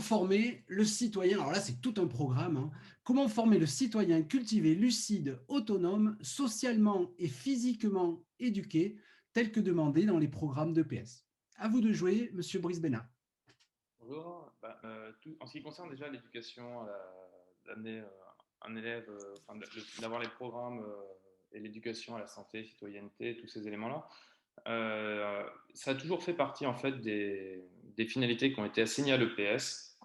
former le citoyen, alors là c'est tout un programme, hein. Comment former le citoyen cultivé, lucide, autonome, socialement et physiquement éduqué, tel que demandé dans les programmes d'EPS? À vous de jouer, monsieur Brice Bénard. Bonjour. En ce qui concerne déjà l'éducation, d'amener un élève, d'avoir les programmes et l'éducation à la santé, citoyenneté, tous ces éléments-là, ça a toujours fait partie en fait des finalités qui ont été assignées à l'EPS.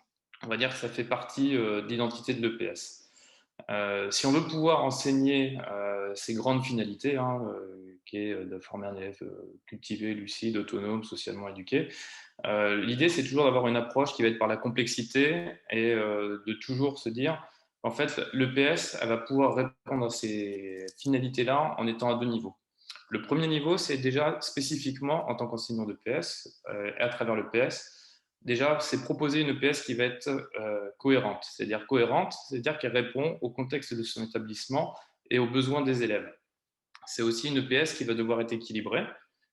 On va dire que ça fait partie de l'identité de l'EPS. Si on veut pouvoir enseigner ces grandes finalités, qui est de former un élève cultivé, lucide, autonome, socialement éduqué, l'idée, c'est toujours d'avoir une approche qui va être par la complexité et de toujours se dire, en fait, l'EPS, elle va pouvoir répondre à ces finalités-là en étant à deux niveaux. Le premier niveau, c'est déjà spécifiquement en tant qu'enseignant d'EPS et à travers l'EPS, déjà, c'est proposer une EPS qui va être cohérente, c'est-à-dire qu'elle répond au contexte de son établissement et aux besoins des élèves. C'est aussi une EPS qui va devoir être équilibrée,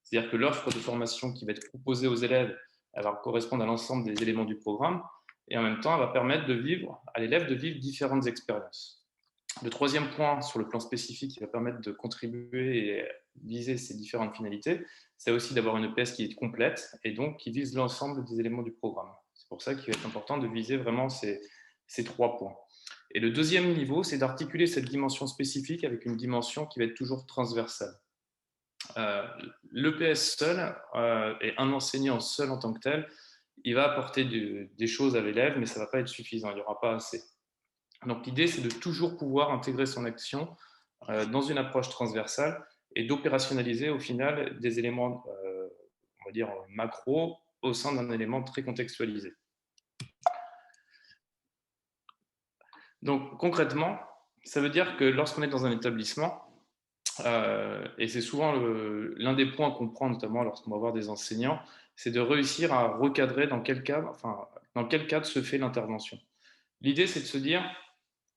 c'est-à-dire que l'offre de formation qui va être proposée aux élèves, elle va correspondre à l'ensemble des éléments du programme et en même temps, elle va permettre à l'élève de vivre différentes expériences. Le troisième point sur le plan spécifique qui va permettre de contribuer et viser ces différentes finalités, c'est aussi d'avoir une EPS qui est complète et donc qui vise l'ensemble des éléments du programme. C'est pour ça qu'il va être important de viser vraiment ces trois points. Et le deuxième niveau, c'est d'articuler cette dimension spécifique avec une dimension qui va être toujours transversale. Euh, L'EPS seul et un enseignant seul en tant que tel, il va apporter des choses à l'élève, mais ça ne va pas être suffisant, il n'y aura pas assez. Donc l'idée, c'est de toujours pouvoir intégrer son action dans une approche transversale et d'opérationnaliser au final des éléments, on va dire, macro au sein d'un élément très contextualisé. Donc concrètement, ça veut dire que lorsqu'on est dans un établissement, et c'est souvent l'un des points qu'on prend notamment lorsqu'on va voir des enseignants, c'est de réussir à recadrer dans quel cadre se fait l'intervention. L'idée, c'est de se dire,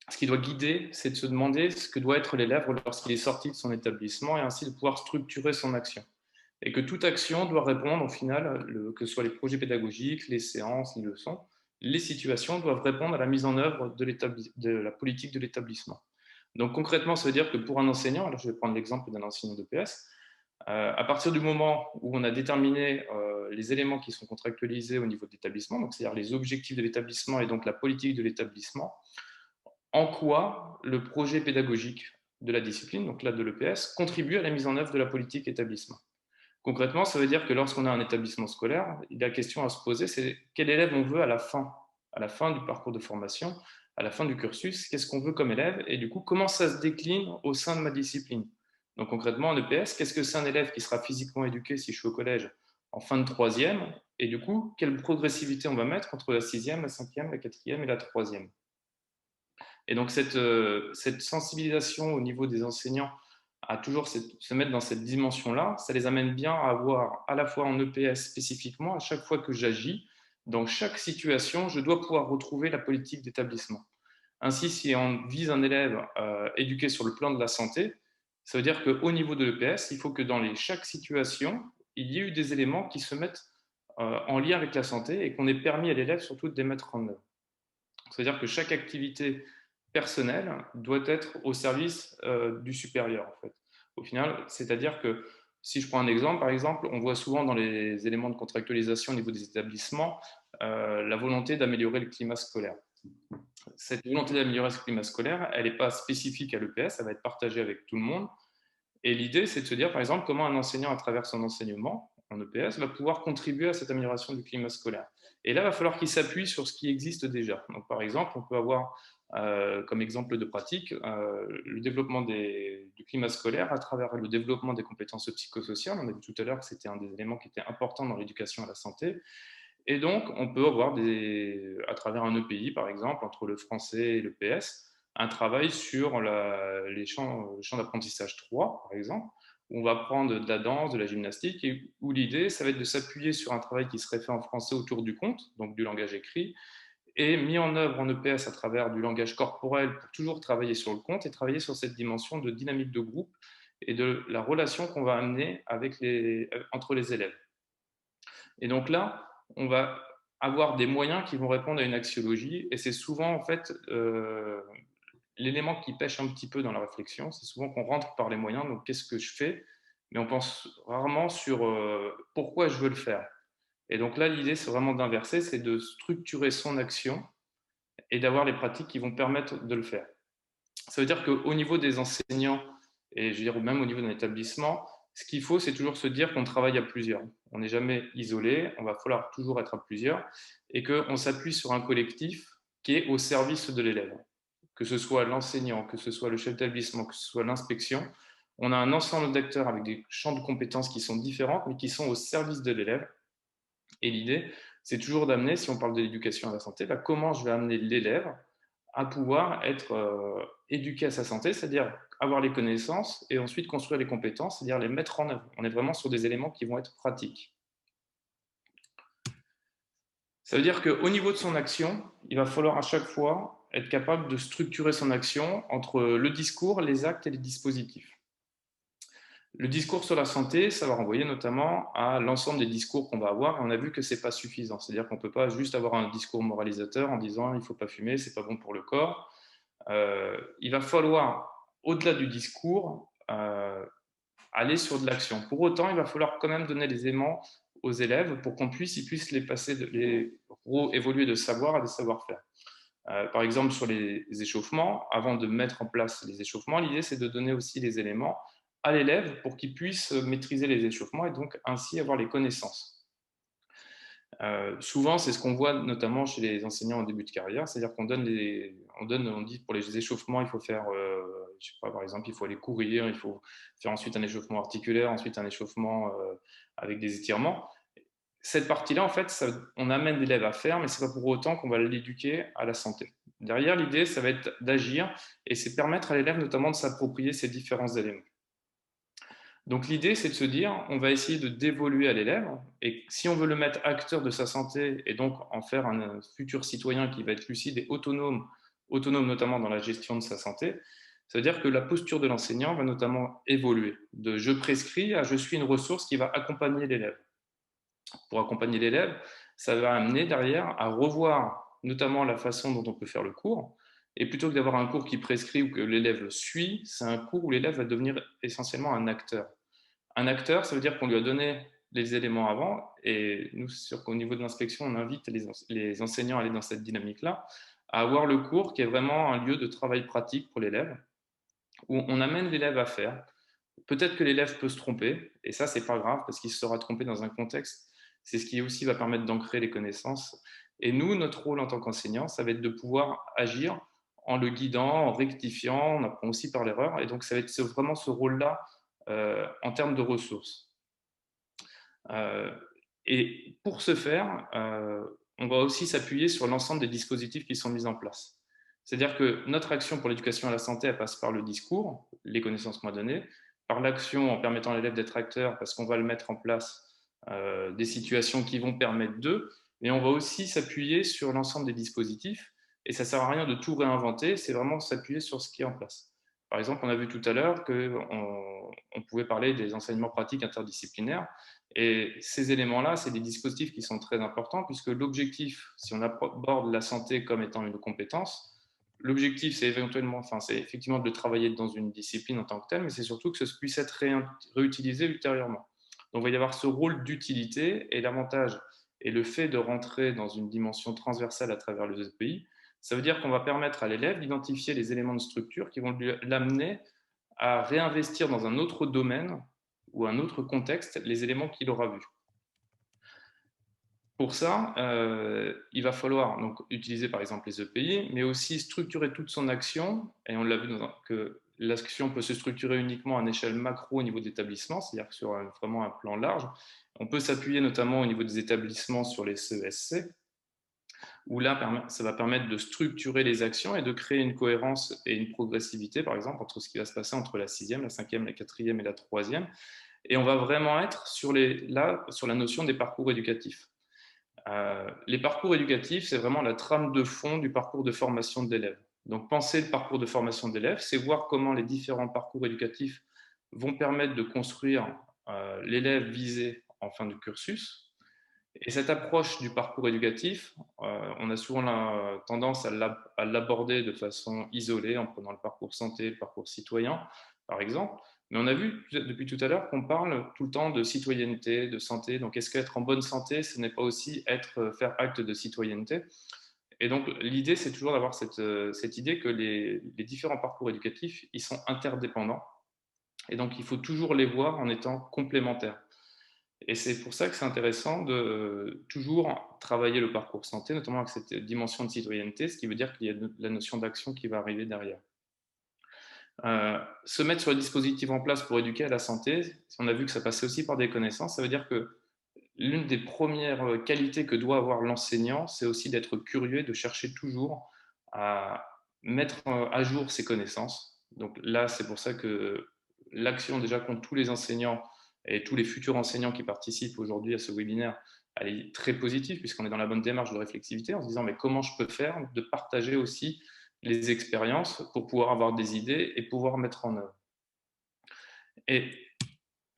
ce qui doit guider, c'est de se demander ce que doit être l'élève lorsqu'il est sorti de son établissement et ainsi de pouvoir structurer son action. Et que toute action doit répondre au final, que ce soit les projets pédagogiques, les séances, les leçons, les situations doivent répondre à la mise en œuvre de la politique de l'établissement. Donc concrètement, ça veut dire que pour un enseignant, alors je vais prendre l'exemple d'un enseignant de PS, à partir du moment où on a déterminé les éléments qui sont contractualisés au niveau de l'établissement, donc c'est-à-dire les objectifs de l'établissement et donc la politique de l'établissement, en quoi le projet pédagogique de la discipline, donc là de l'EPS, contribue à la mise en œuvre de la politique établissement. Concrètement, ça veut dire que lorsqu'on a un établissement scolaire, la question à se poser, c'est quel élève on veut à la fin du parcours de formation, à la fin du cursus, qu'est-ce qu'on veut comme élève et du coup, comment ça se décline au sein de ma discipline. Donc concrètement, en EPS, qu'est-ce que c'est un élève qui sera physiquement éduqué si je suis au collège en fin de troisième et du coup, quelle progressivité on va mettre entre la sixième, la cinquième, la quatrième et la troisième. Et donc cette sensibilisation au niveau des enseignants à toujours se mettre dans cette dimension-là, ça les amène bien à avoir à la fois en EPS spécifiquement, à chaque fois que j'agis, dans chaque situation, je dois pouvoir retrouver la politique d'établissement. Ainsi, si on vise un élève éduqué sur le plan de la santé, ça veut dire qu'au niveau de l'EPS, il faut que dans chaque situation, il y ait eu des éléments qui se mettent en lien avec la santé et qu'on ait permis à l'élève surtout de les mettre en œuvre. C'est-à-dire que chaque activité personnelle doit être au service du supérieur, en fait. Au final, c'est-à-dire que si je prends un exemple, par exemple, on voit souvent dans les éléments de contractualisation au niveau des établissements la volonté d'améliorer le climat scolaire. Cette volonté d'améliorer ce climat scolaire, elle n'est pas spécifique à l'EPS, elle va être partagée avec tout le monde. Et l'idée, c'est de se dire, par exemple, comment un enseignant, à travers son enseignement en EPS, va pouvoir contribuer à cette amélioration du climat scolaire. Et là, il va falloir qu'il s'appuie sur ce qui existe déjà. Donc, par exemple, on peut avoir comme exemple de pratique le développement du climat scolaire à travers le développement des compétences psychosociales. On a vu tout à l'heure que c'était un des éléments qui était important dans l'éducation à la santé. Et donc, on peut avoir, à travers un EPI, par exemple, entre le français et le PS, un travail sur le champ d'apprentissage 3, par exemple, où on va prendre de la danse, de la gymnastique, et où l'idée, ça va être de s'appuyer sur un travail qui serait fait en français autour du conte, donc du langage écrit, et mis en œuvre en EPS à travers du langage corporel pour toujours travailler sur le conte et travailler sur cette dimension de dynamique de groupe et de la relation qu'on va amener entre les élèves. Et donc là, on va avoir des moyens qui vont répondre à une axiologie. Et c'est souvent, en fait, l'élément qui pêche un petit peu dans la réflexion. C'est souvent qu'on rentre par les moyens, donc qu'est-ce que je fais? Mais on pense rarement sur pourquoi je veux le faire. Et donc là, l'idée, c'est vraiment d'inverser, c'est de structurer son action et d'avoir les pratiques qui vont permettre de le faire. Ça veut dire qu'au niveau des enseignants, et je veux dire même au niveau d'un établissement, ce qu'il faut, c'est toujours se dire qu'on travaille à plusieurs. On n'est jamais isolé, on va falloir toujours être à plusieurs, et qu'on s'appuie sur un collectif qui est au service de l'élève. Que ce soit l'enseignant, que ce soit le chef d'établissement, que ce soit l'inspection, on a un ensemble d'acteurs avec des champs de compétences qui sont différents, mais qui sont au service de l'élève. Et l'idée, c'est toujours d'amener, si on parle de l'éducation à la santé, bah, comment je vais amener l'élève à pouvoir être éduqué à sa santé, c'est-à-dire avoir les connaissances et ensuite construire les compétences, c'est-à-dire les mettre en œuvre. On est vraiment sur des éléments qui vont être pratiques. Ça veut dire qu'au niveau de son action, il va falloir à chaque fois être capable de structurer son action entre le discours, les actes et les dispositifs. Le discours sur la santé, ça va renvoyer notamment à l'ensemble des discours qu'on va avoir, et on a vu que ce n'est pas suffisant. C'est-à-dire qu'on ne peut pas juste avoir un discours moralisateur en disant il ne faut pas fumer, ce n'est pas bon pour le corps. Il va falloir, au-delà du discours, aller sur de l'action. Pour autant, il va falloir quand même donner des éléments aux élèves pour qu'on puisse les passer, les évoluer de savoir à des savoir-faire. Par exemple, sur les échauffements, avant de mettre en place les échauffements, l'idée c'est de donner aussi les éléments à l'élève pour qu'il puisse maîtriser les échauffements et donc ainsi avoir les connaissances. Souvent, c'est ce qu'on voit notamment chez les enseignants en début de carrière, c'est-à-dire qu'on on dit pour les échauffements, il faut faire, je sais pas, par exemple, il faut aller courir, il faut faire ensuite un échauffement articulaire, ensuite un échauffement avec des étirements. Cette partie-là, en fait, on amène l'élève à faire, mais ce n'est pas pour autant qu'on va l'éduquer à la santé. Derrière, l'idée, ça va être d'agir et c'est permettre à l'élève notamment de s'approprier ces différents éléments. Donc l'idée, c'est de se dire, on va essayer de d'évoluer à l'élève, et si on veut le mettre acteur de sa santé et donc en faire un futur citoyen qui va être lucide et autonome notamment dans la gestion de sa santé, ça veut dire que la posture de l'enseignant va notamment évoluer, de je prescris à je suis une ressource qui va accompagner l'élève. Pour accompagner l'élève, ça va amener derrière à revoir notamment la façon dont on peut faire le cours. Et plutôt que d'avoir un cours qui prescrit ou que l'élève suit, c'est un cours où l'élève va devenir essentiellement un acteur. Un acteur, ça veut dire qu'on lui a donné les éléments avant, et nous, c'est sûr qu'au niveau de l'inspection, on invite les enseignants à aller dans cette dynamique-là, à avoir le cours qui est vraiment un lieu de travail pratique pour l'élève, où on amène l'élève à faire. Peut-être que l'élève peut se tromper, et ça, c'est pas grave, parce qu'il se sera trompé dans un contexte. C'est ce qui aussi va permettre d'ancrer les connaissances. Et nous, notre rôle en tant qu'enseignant, ça va être de pouvoir agir en le guidant, en rectifiant, on apprend aussi par l'erreur, et donc ça va être vraiment ce rôle-là en termes de ressources. Et pour ce faire, on va aussi s'appuyer sur l'ensemble des dispositifs qui sont mis en place. C'est-à-dire que notre action pour l'éducation à la santé, elle passe par le discours, les connaissances qu'on va donner, par l'action en permettant à l'élève d'être acteur, parce qu'on va le mettre en place des situations qui vont permettre d'eux, mais on va aussi s'appuyer sur l'ensemble des dispositifs, et ça ne sert à rien de tout réinventer, c'est vraiment s'appuyer sur ce qui est en place. Par exemple, on a vu tout à l'heure qu'on pouvait parler des enseignements pratiques interdisciplinaires, et ces éléments-là, c'est des dispositifs qui sont très importants, puisque l'objectif, si on aborde la santé comme étant une compétence, l'objectif, c'est c'est effectivement de travailler dans une discipline en tant que telle, mais c'est surtout que ce puisse être réutilisé ultérieurement. Donc, il va y avoir ce rôle d'utilité, et l'avantage et le fait de rentrer dans une dimension transversale à travers les EPI, ça veut dire qu'on va permettre à l'élève d'identifier les éléments de structure qui vont l'amener à réinvestir dans un autre domaine ou un autre contexte les éléments qu'il aura vus. Pour ça, il va falloir donc utiliser par exemple les EPI, mais aussi structurer toute son action, et on l'a vu que l'action peut se structurer uniquement à une échelle macro au niveau d'établissement, c'est-à-dire sur vraiment un plan large. On peut s'appuyer notamment au niveau des établissements sur les CESC, où là, ça va permettre de structurer les actions et de créer une cohérence et une progressivité, par exemple, entre ce qui va se passer entre la 6e, la 5e, la 4e et la 3e. Et on va vraiment être sur la notion des parcours éducatifs. Les parcours éducatifs, c'est vraiment la trame de fond du parcours de formation de l'élève. Donc, penser le parcours de formation de l'élève, c'est voir comment les différents parcours éducatifs vont permettre de construire l'élève visé en fin de cursus. Et cette approche du parcours éducatif, on a souvent la tendance à l'aborder de façon isolée, en prenant le parcours santé, le parcours citoyen, par exemple. Mais on a vu depuis tout à l'heure qu'on parle tout le temps de citoyenneté, de santé. Donc, est-ce qu'être en bonne santé, ce n'est pas aussi faire acte de citoyenneté? Et donc, l'idée, c'est toujours d'avoir cette idée que les différents parcours éducatifs, ils sont interdépendants. Et donc, il faut toujours les voir en étant complémentaires. Et c'est pour ça que c'est intéressant de toujours travailler le parcours santé, notamment avec cette dimension de citoyenneté, ce qui veut dire qu'il y a la notion d'action qui va arriver derrière. Se mettre sur le dispositif en place pour éduquer à la santé, si on a vu que ça passait aussi par des connaissances, ça veut dire que l'une des premières qualités que doit avoir l'enseignant, c'est aussi d'être curieux et de chercher toujours à mettre à jour ses connaissances. Donc là, c'est pour ça que l'action déjà qu'ont tous les enseignants et tous les futurs enseignants qui participent aujourd'hui à ce webinaire, elle est très positive puisqu'on est dans la bonne démarche de réflexivité en se disant mais comment je peux faire de partager aussi les expériences pour pouvoir avoir des idées et pouvoir mettre en œuvre. Et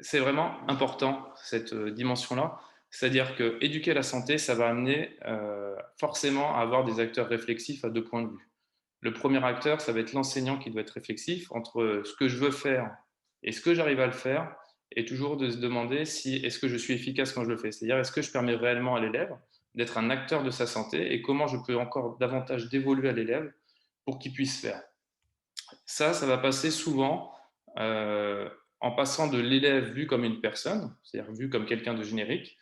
c'est vraiment important, cette dimension-là. C'est-à-dire que éduquer à la santé, ça va amener forcément à avoir des acteurs réflexifs à deux points de vue. Le premier acteur, ça va être l'enseignant qui doit être réflexif entre ce que je veux faire et ce que j'arrive à le faire, et toujours de se demander si est-ce que je suis efficace quand je le fais. C'est-à-dire est-ce que je permets réellement à l'élève d'être un acteur de sa santé et comment je peux encore davantage dévoluer à l'élève pour qu'il puisse faire. Ça va passer souvent en passant de l'élève vu comme une personne, c'est-à-dire vu comme quelqu'un de générique,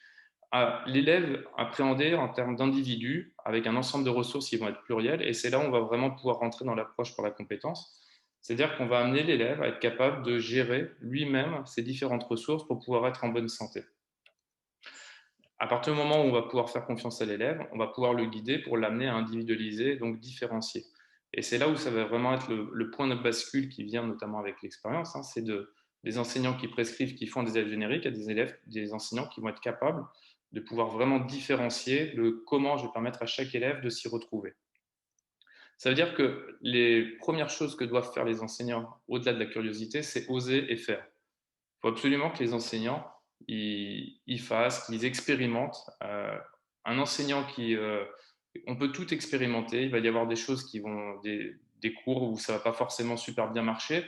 à l'élève appréhendé en termes d'individu, avec un ensemble de ressources qui vont être plurielles. Et c'est là où on va vraiment pouvoir rentrer dans l'approche par la compétence. C'est-à-dire qu'on va amener l'élève à être capable de gérer lui-même ces différentes ressources pour pouvoir être en bonne santé. À partir du moment où on va pouvoir faire confiance à l'élève, on va pouvoir le guider pour l'amener à individualiser, donc différencier. Et c'est là où ça va vraiment être le point de bascule qui vient notamment avec l'expérience, hein, c'est des enseignants qui prescrivent, qui font des élèves génériques, à des enseignants qui vont être capables de pouvoir vraiment différencier le comment je vais permettre à chaque élève de s'y retrouver. Ça veut dire que les premières choses que doivent faire les enseignants, au-delà de la curiosité, c'est oser et faire. Il faut absolument que les enseignants ils fassent, qu'ils expérimentent. Un enseignant on peut tout expérimenter. Il va y avoir des choses des cours où ça va pas forcément super bien marcher.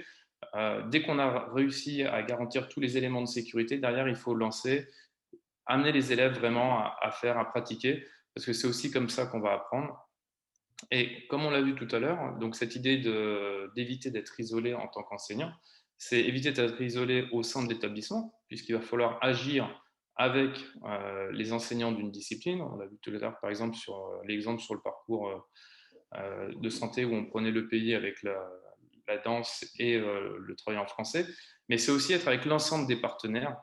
Dès qu'on a réussi à garantir tous les éléments de sécurité, derrière, il faut lancer, amener les élèves vraiment à faire, à pratiquer, parce que c'est aussi comme ça qu'on va apprendre. Et comme on l'a vu tout à l'heure, donc cette idée d'éviter d'être isolé en tant qu'enseignant, c'est éviter d'être isolé au sein de l'établissement, puisqu'il va falloir agir avec les enseignants d'une discipline. On l'a vu tout à l'heure, par exemple, sur l'exemple sur le parcours de santé où on prenait le pays avec la danse et le travail en français. Mais c'est aussi être avec l'ensemble des partenaires,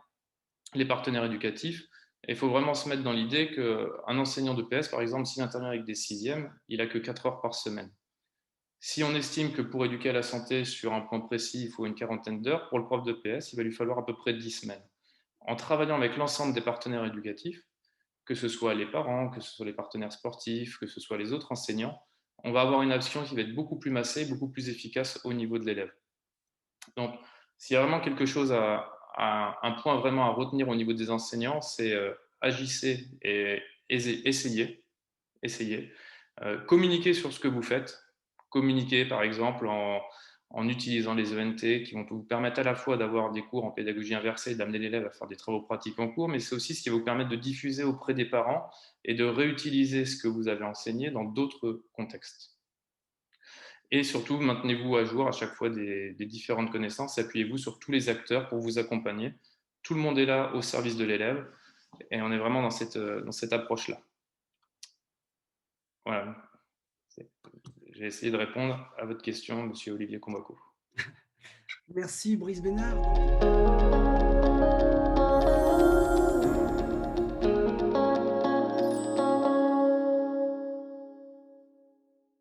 les partenaires éducatifs. Et il faut vraiment se mettre dans l'idée qu'un enseignant de PS, par exemple, s'il intervient avec des sixièmes, il n'a que 4 heures par semaine. Si on estime que pour éduquer à la santé sur un point précis, il faut une quarantaine d'heures, pour le prof de PS, il va lui falloir à peu près 10 semaines. En travaillant avec l'ensemble des partenaires éducatifs, que ce soit les parents, que ce soit les partenaires sportifs, que ce soit les autres enseignants, on va avoir une action qui va être beaucoup plus massée, beaucoup plus efficace au niveau de l'élève. Donc, s'il y a vraiment quelque chose un point vraiment à retenir au niveau des enseignants, c'est agissez et essayez. Communiquez sur ce que vous faites. Communiquez, par exemple, en utilisant les ENT qui vont vous permettre à la fois d'avoir des cours en pédagogie inversée, d'amener l'élève à faire des travaux pratiques en cours, mais c'est aussi ce qui va vous permettre de diffuser auprès des parents et de réutiliser ce que vous avez enseigné dans d'autres contextes. Et surtout, maintenez-vous à jour à chaque fois des différentes connaissances, appuyez-vous sur tous les acteurs pour vous accompagner. Tout le monde est là au service de l'élève et on est vraiment dans cette approche-là. Voilà. J'ai essayé de répondre à votre question, monsieur Olivier Combaco. Merci Brice Bénard.